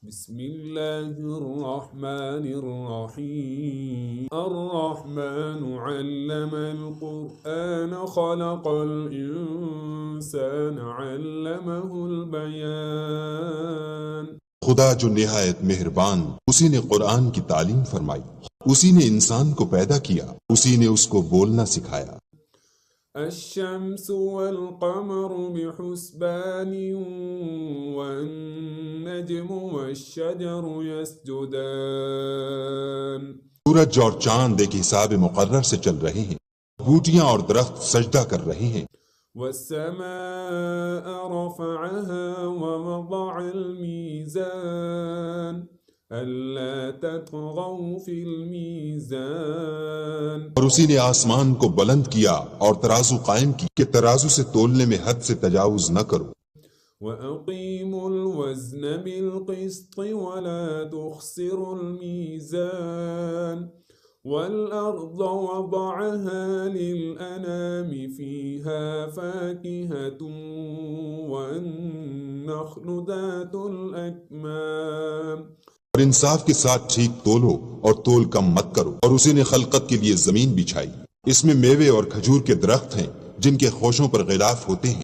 بسم الله الرحمن الرحيم الرحمن علم القرآن خلق الإنسان علمه البيان خدا جو نہایت مہربان، اسی نے قرآن کی تعلیم فرمائی، اسی نے انسان کو پیدا کیا، اسی نے اس کو بولنا سکھایا۔ الشمس والقمر بحسبان والنجم والشجر يسجدان سورج اور چاند ایک حساب مقرر سے چل رہے ہیں، بوٹیاں اور درخت سجدہ کر رہے ہیں۔ والسماء رفعها ووضع الميزان ألا تطغوا في الميزان اور اسی نے آسمان کو بلند کیا اور ترازو قائم کی کہ ترازو سے تولنے میں حد سے تجاوز نہ کرو۔ وأقيموا الوزن بالقسط ولا تخسروا الميزان والأرض وضعها للأنام فيها فاكهة والنخل ذات الأكمام اور انصاف کے ساتھ ٹھیک تولو اور تول کم مت کرو، اور اسی نے خلقت کے لیے زمین بچھائی، اس میں میوے اور کھجور کے درخت ہیں جن کے خوشوں پر غلاف ہوتے ہیں۔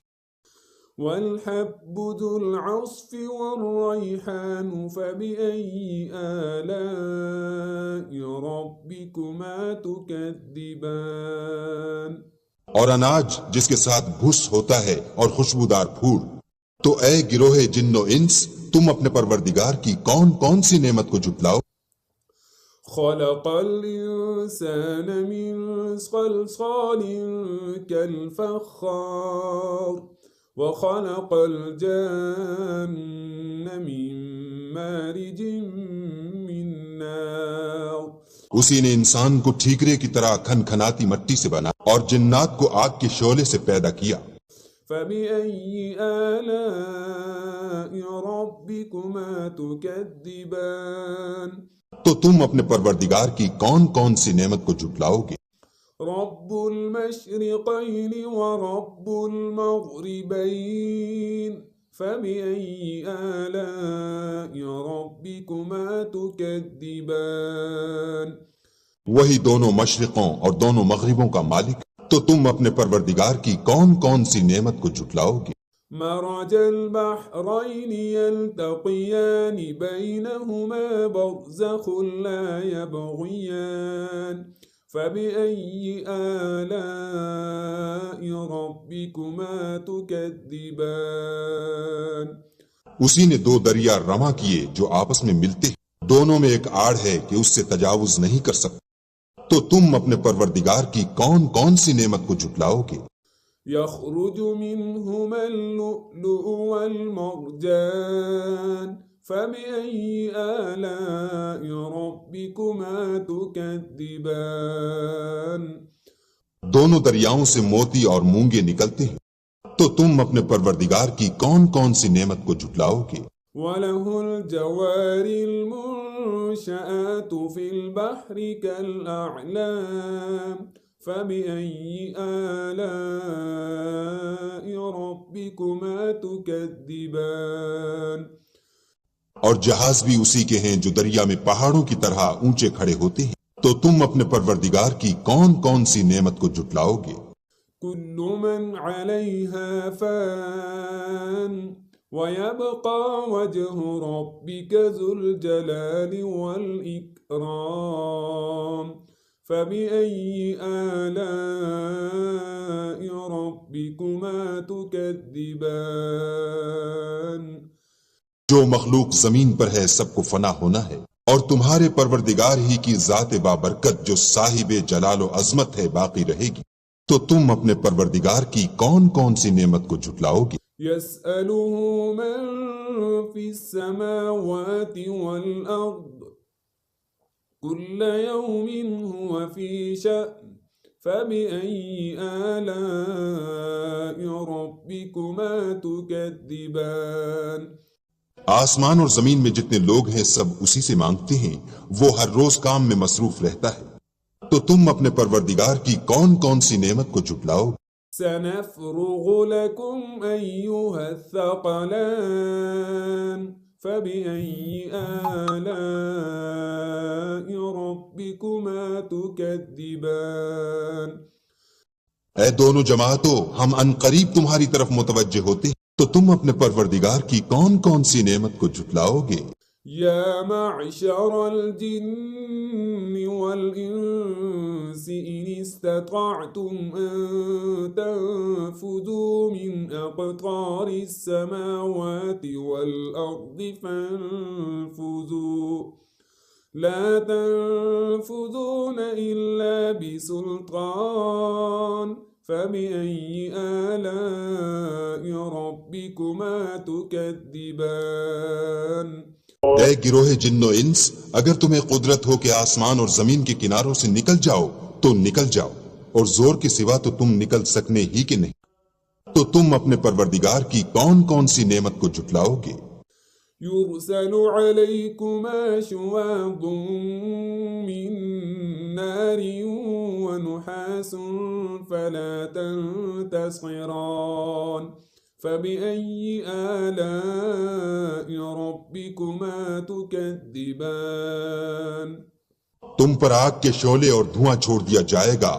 والحب ذو العصف والريحان فبأي آلاء ربكما تكذبان اور اناج جس کے ساتھ بھس ہوتا ہے اور خوشبودار پھول، تو اے گروہ جن و انس، تم اپنے پروردگار کی کون کون سی نعمت کو جھٹلاؤ۔ خلق الإنسان من صلصال كالفخار وخلق الجن من مارج من نار اسی نے انسان کو ٹھیکرے کی طرح کھن کھناتی مٹی سے بنا اور جنات کو آگ کے شعلے سے پیدا کیا۔ فبأي آلاء ربكما تكذبان تو تم اپنے پروردگار کی کون کون سی نعمت کو جھٹلاؤ گے؟ رب المشرقين ورب المغربين فبأي آلاء ربكما تكذبان وہی دونوں مشرقوں اور دونوں مغربوں کا مالک، تو تم اپنے پروردگار کی کون کون سی نعمت کو جھٹلاؤ گے؟ مرج البحرين يلتقيان بينهما برزخ لا يبغيان فبأي آلاء ربكما تكذبان اسی نے دو دریا رواں کیے جو آپس میں ملتے ہیں، دونوں میں ایک آڑ ہے کہ اس سے تجاوز نہیں کر سکتے، تو تم اپنے پروردگار کی کون کون سی نعمت کو جھٹلاؤ گے؟ يخرج منهما اللؤلؤ والمرجان فبأي آلاء ربكما تكذبان دونوں دریاؤں سے موتی اور مونگے نکلتے ہیں، تو تم اپنے پروردگار کی کون کون سی نعمت کو جھٹلاؤ گے؟ وله الجوار المنشآت في البحر كالأعلام فبأي آلاء ربكما تكذبان اور جہاز بھی اسی کے ہیں جو دریا میں پہاڑوں کی طرح اونچے کھڑے ہوتے ہیں، تو تم اپنے پروردگار کی کون کون سی نعمت کو جھٹلاؤ گے؟ كل من عليها فان ويبقى وجه ربك ذو الجلال والإكرام فبأي آلاء ربكما تكذبان جو مخلوق زمین پر ہے سب کو فنا ہونا ہے، اور تمہارے پروردگار ہی کی ذات بابرکت جو صاحب جلال و عظمت ہے باقی رہے گی، تو تم اپنے پروردگار کی کون کون سی نعمت کو جھٹلاؤ گے؟ يسأله من في السماوات والأرض كل يوم هو في شأن فبأي آلاء ربكما تكذبان آسمان اور زمین میں جتنے لوگ ہیں سب اسی سے مانگتے ہیں، وہ ہر روز کام میں مصروف رہتا ہے، تو تم اپنے پروردگار کی کون کون سی نعمت کو جھٹلاؤ؟ سنفرغ لكم أيها الثقلان فبأي آلاء ربكما تكذبان اے دونوں جماعتوں، ہم ان قریب تمہاری طرف متوجہ ہوتے ہیں، تو تم اپنے پروردگار کی کون کون سی نعمت کو جھٹلاؤ گے؟ يا معشر الجن والإنس إن استطعتم أن تنفذوا من أقطار السماوات والأرض فانفذوا لا تنفذون إلا بسلطان فبأي آلاء ربكما تكذبان اے گروہ جن و انس، اگر تمہیں قدرت ہو کہ آسمان اور زمین کے کناروں سے نکل جاؤ تو نکل جاؤ، اور زور کے سوا تو تم نکل سکنے ہی کہ نہیں، تو تم اپنے پروردگار کی کون کون سی نعمت کو جھٹلاؤ گے؟ يرسل عليكما شواظ من نار ونحاس فلا تنتصران فبأي آلاء ربكما تكذبان تم پر آگ کے شعلے اور دھواں چھوڑ دیا جائے گا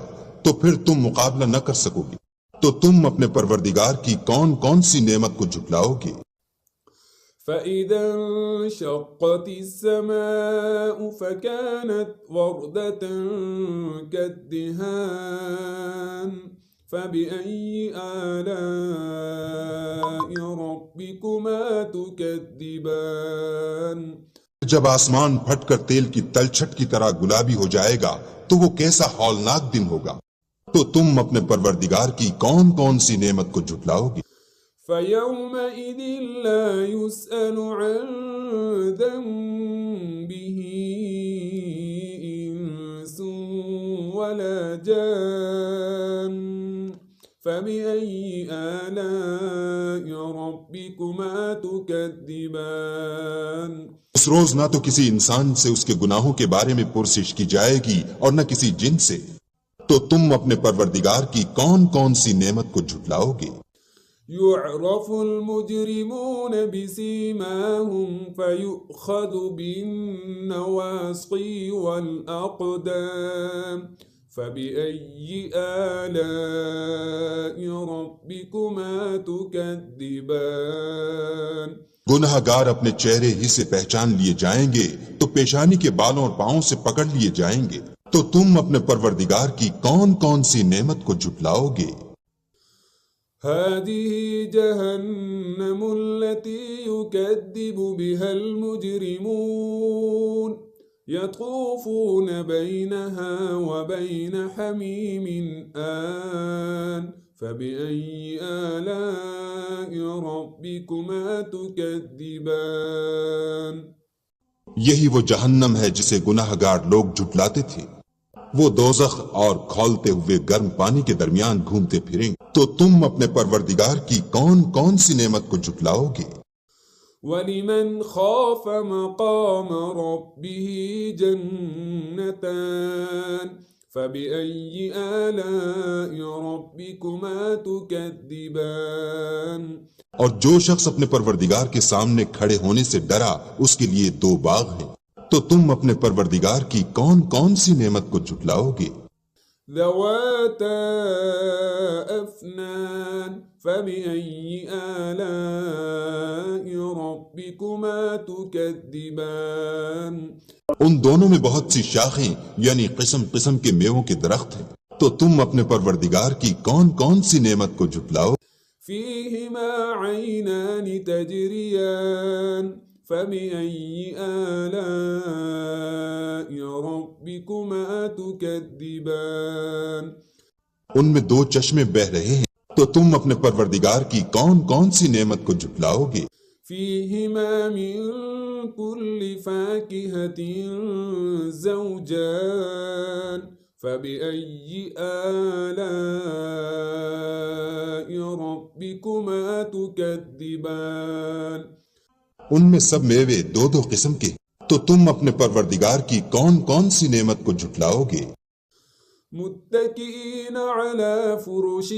تو پھر تم مقابلہ نہ کر سکو گے، تو تم اپنے پروردگار کی کون کون سی نعمت کو جھٹلاؤ گے؟ فإذا انشقت السماء فكانت وردة كالدهان فبأي آلاء ربكما تكذبان جب آسمان پھٹ کر تیل کی تلچھٹ کی طرح گلابی ہو جائے گا تو وہ کیسا ہولناک دن ہوگا، تو تم اپنے پروردگار کی کون کون سی نعمت کو جھٹلاؤ گے؟ فيومئذ لا يسأل عن ذنبه إنس ولا جان فبأي آلاء ربكما تكذبان اس روز نہ تو کسی انسان سے اس کے گناہوں کے بارے میں پرسش کی جائے گی اور نہ کسی جن سے، تو تم اپنے پروردگار کی کون کون سی نعمت کو جھٹلاؤ گے؟ يعرف المجرمون بسيماهم فيؤخذ بالنواصي والأقدام فبأي آلاء ربكما تكذبان گنہگار اپنے چہرے ہی سے پہچان لیے جائیں گے تو پیشانی کے بالوں اور پاؤں سے پکڑ لیے جائیں گے، تو تم اپنے پروردگار کی کون کون سی نعمت کو جھٹلاؤ گے؟ هذه جهنم التي يكذب بها المجرمون يطوفون بينها وبين حميم آن فبأي آلاء ربكما تكذبان یہی وہ جہنم ہے جسے گناہگار لوگ جھٹلاتے تھے، وہ دوزخ اور کھولتے ہوئے گرم پانی کے درمیان گھومتے پھریں، تو تم اپنے پروردگار کی کون کون سی نعمت کو جھٹلاؤ گے؟ وَلِمَنْ خَافَ مَقَامَ رَبِّهِ جَنَّتَانِ فَبِأَيِّ آلَاءِ رَبِّكُمَا تُكَذِّبَانِ اور جو شخص اپنے پروردگار کے سامنے کھڑے ہونے سے ڈرا، اس کے لیے دو باغ ہیں، تو تم اپنے پروردگار کی کون کون سی نعمت کو جھٹلاؤ گے؟ ذواتا أفنان فبأي آلاء ربكما تكذبان ان دونوں میں بہت سی شاخیں یعنی قسم قسم کے میووں کے درخت ہیں، تو تم اپنے پروردگار کی کون کون سی نعمت کو جھٹلاؤ؟ فيهما عينان تجريان فبأي آلاء ربكما تكذبان ان میں دو چشمے بہ رہے ہیں، تو تم اپنے پروردگار کی کون کون سی نعمت کو جھٹلاؤ گے؟ فيهما من كل فاكهة زوجان فبأي آلاء ربكما تكذبان ان میں سب میوے دو دو قسم کے، تو تم اپنے پروردگار کی کون کون سی نعمت کو جھٹلاؤ گے؟ متكئين على فرش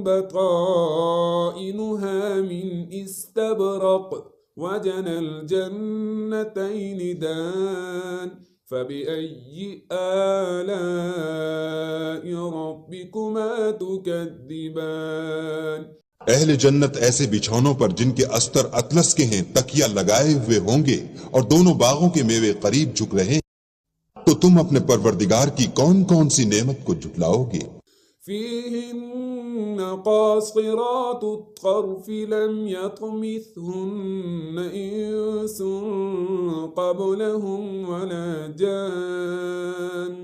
بطائنها من استبرق وجنى الجنتين دان فبأي آلاء ربكما تكذبان اہل جنت ایسے بچھونوں پر جن کے استر اطلس کے ہیں تکیہ لگائے ہوئے ہوں گے اور دونوں باغوں کے میوے قریب جھک رہے ہیں، تو تم اپنے پروردگار کی کون کون سی نعمت کو جھٹلاؤ گے؟ فيهن قاصرات الطرف لم يطمثهن إنس قبلهم ولا جان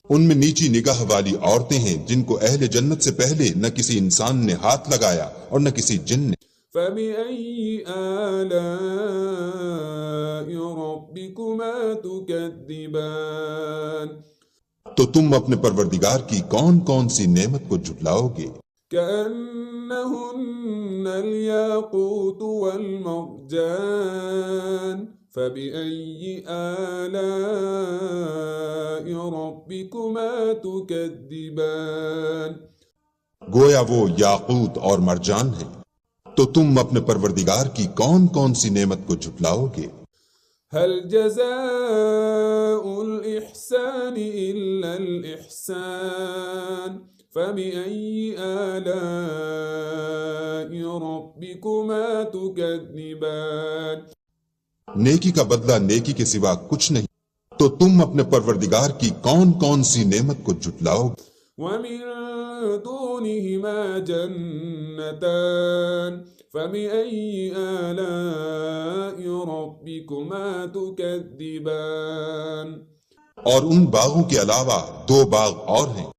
ان میں نیچی نگاہ والی عورتیں ہیں جن کو اہل جنت سے پہلے نہ کسی انسان نے ہاتھ لگایا اور نہ کسی جن نے۔ فبأي آلاء ربكما تكذبان تو تم اپنے پروردگار کی کون کون سی نعمت کو جھٹلاؤ گے؟ كأنهن الياقوت والمرجان فبأي آلاء ربكما تكذبان گویا وہ یاقوت اور مرجان ہیں، تو تم اپنے پروردگار کی کون کون سی نعمت کو جھٹلاؤ گے؟ هل جزاء الإحسان إلا الإحسان فبأي آلاء ربكما تكذبان نیکی کا بدلہ نیکی کے سوا کچھ نہیں، تو تم اپنے پروردگار کی کون کون سی نعمت کو جھٹلاؤ گے؟ ومن دونهما جنتان فبأي آلاء ربكما تكذبان اور ان باغوں کے علاوہ دو باغ اور ہیں،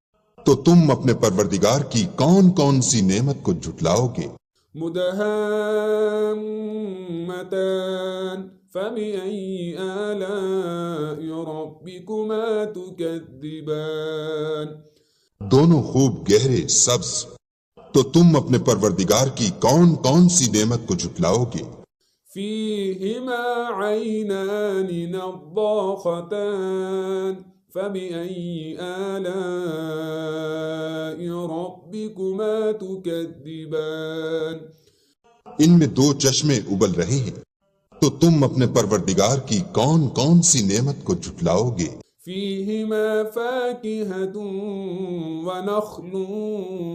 تو تم اپنے پروردگار کی کون کون سی نعمت کو جھٹلاؤ گے؟ مدهامتان فبأي آلاء ربكما تكذبان دونوں خوب گہرے سبز، تو تم اپنے پروردگار کی کون کون سی نعمت کو جھٹلاؤ گے؟ فيهما عينان نضاختان فبأي آلاء ربكما تكذبان ان میں دو چشمے ابل رہے ہیں، تو تم اپنے پروردگار کی کون کون سی نعمت کو جھٹلاؤ گے؟ فيهما فاكهة ونخل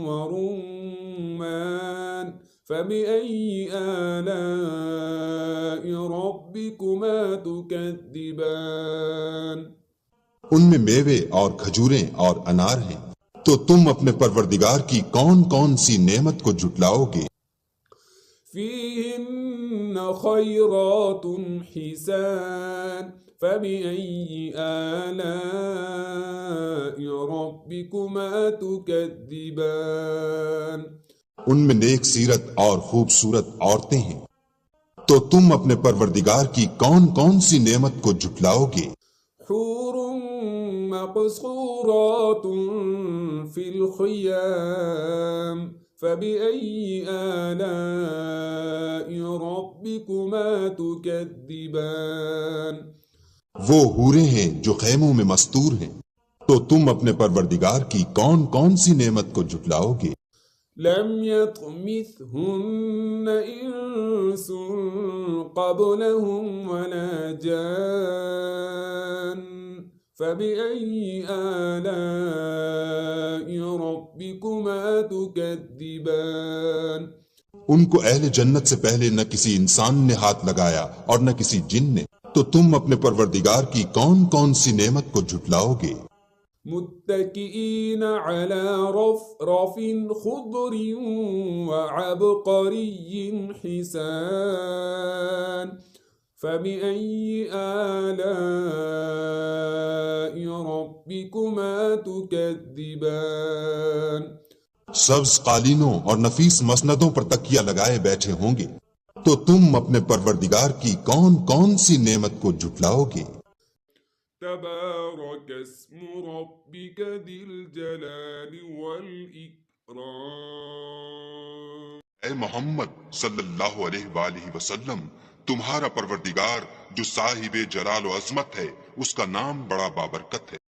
ورمان فبأي آلاء ربكما تكذبان ان میں میوے اور کھجوریں اور انار ہیں، تو تم اپنے پروردگار کی کون کون سی نعمت کو جھٹلاؤ گے؟ فيهن خيرات حسان فبأي آلاء ربكما تكذبان ان میں نیک سیرت اور خوبصورت عورتیں ہیں، تو تم اپنے پروردگار کی کون کون سی نعمت کو جھٹلاؤ گے؟ حور مقصورات في الخيام فبأي آلاء ربكما تكذبان وہ حوریں ہیں جو خیموں میں مستور ہیں، تو تم اپنے پروردگار کی کون کون سی نعمت کو جھٹلاؤ گے؟ لم يطمثهن إنس قبلهم ولا جان فبأي آلاء ربكما تكذبان ان کو اہل جنت سے پہلے نہ کسی انسان نے ہاتھ لگایا اور نہ کسی جن نے، تو تم اپنے پروردگار کی کون کون سی نعمت کو جھٹلاؤ گے؟ متكئين على رفرف خضر وعبقري حسان فبأي آلاء ربكما تكذبان سبز قالینوں اور نفیس مسندوں پر تکیہ لگائے بیٹھے ہوں گے، تو تم اپنے پروردگار کی کون کون سی نعمت کو جھٹلاؤ گے؟ تبارك اسم ربك ذي الجلال والإكرام اے محمد صلی اللہ علیہ وآلہ وسلم، تمہارا پروردگار جو صاحب جلال و عظمت ہے، اس کا نام بڑا بابرکت ہے۔